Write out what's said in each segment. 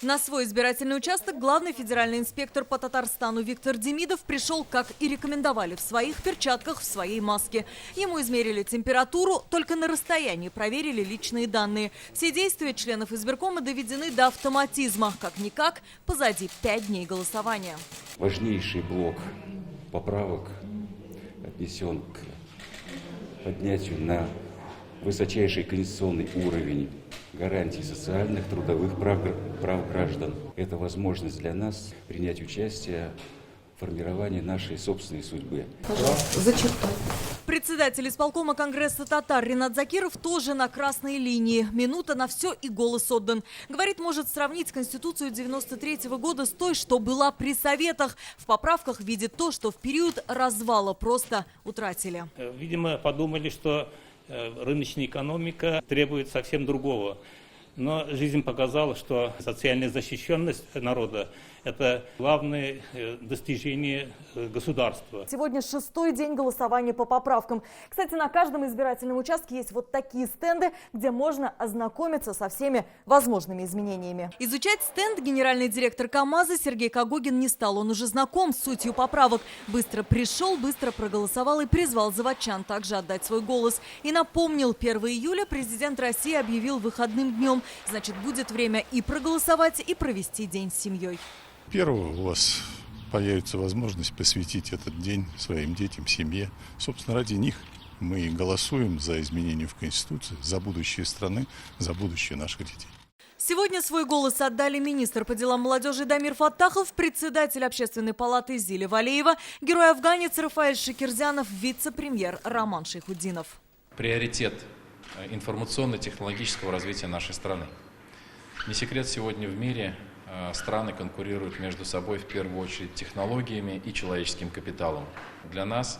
На свой избирательный участок главный федеральный инспектор по Татарстану Виктор Демидов пришел, как и рекомендовали, в своих перчатках, в своей маске. Ему измерили температуру, только на расстоянии проверили личные данные. Все действия членов избиркома доведены до автоматизма. Как-никак, позади 5 дней голосования. Важнейший блок поправок отнесен к поднятию на высочайший конституционный уровень гарантий социальных, трудовых прав граждан. Это возможность для нас принять участие в формировании нашей собственной судьбы. Пожалуйста, зачеркнуть. Председатель исполкома Конгресса татар Ринат Закиров тоже на красной линии. Минута на все и голос отдан. Говорит, может сравнить Конституцию 93-го года с той, что была при Советах. В поправках видит то, что в период развала просто утратили. Видимо, подумали, что рыночная экономика требует совсем другого. Но жизнь показала, что социальная защищенность народа – это главное достижение государства. Сегодня 6-й день голосования по поправкам. Кстати, на каждом избирательном участке есть вот такие стенды, где можно ознакомиться со всеми возможными изменениями. Изучать стенд генеральный директор КамАЗа Сергей Кагогин не стал. Он уже знаком с сутью поправок. Быстро пришел, быстро проголосовал и призвал заводчан также отдать свой голос. И напомнил, 1 июля президент России объявил выходным днем. Значит, будет время и проголосовать, и провести день с семьей. Первого у вас появится возможность посвятить этот день своим детям, семье. Собственно, ради них мы голосуем за изменения в Конституции, за будущее страны, за будущее наших детей. Сегодня свой голос отдали министр по делам молодежи Дамир Фаттахов, председатель общественной палаты Зиля Валеева, герой-афганец Рафаэль Шакирзянов, вице-премьер Роман Шейхутдинов. Приоритет информационно-технологического развития нашей страны. Не секрет, сегодня в мире страны конкурируют между собой в первую очередь технологиями и человеческим капиталом. Для нас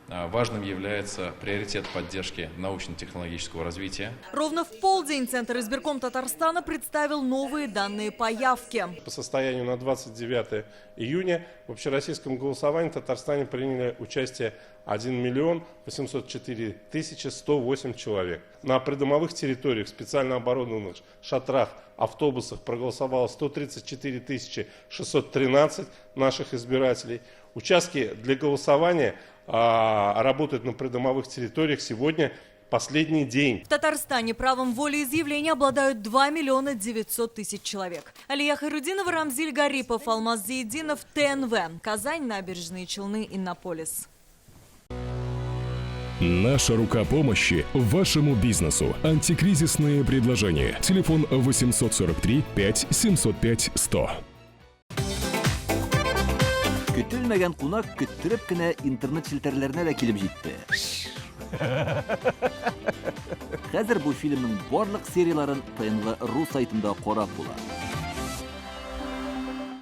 важным является приоритет поддержки научно-технологического развития. Ровно в полдень Центр избирком Татарстана представил новые данные по явке. По состоянию на 29 июня в общероссийском голосовании в Татарстане приняли участие 1 миллион 804 тысячи 108 человек. На придомовых территориях, специально оборудованных шатрах, автобусах проголосовало 134 тысячи 613 наших избирателей. Участки для голосования работают на придомовых территориях сегодня последний день. В Татарстане правом волеизъявления обладают 2 миллиона 900 тысяч человек. Алия Хайрудинова, Рамзиль Гарипов, Алмаз Зейдинов, ТНВ. Казань, Набережные Челны, Иннополис. Наша рука помощи вашему бизнесу. Антикризисные предложения. Телефон 843 5 705 100. Көтелмәгән кунак көттөреп кенә интернет челтәрләренә дә килеп җитте. Хәзер бу фильмның барлык серияларын ТНВ.ру сайтында карап була.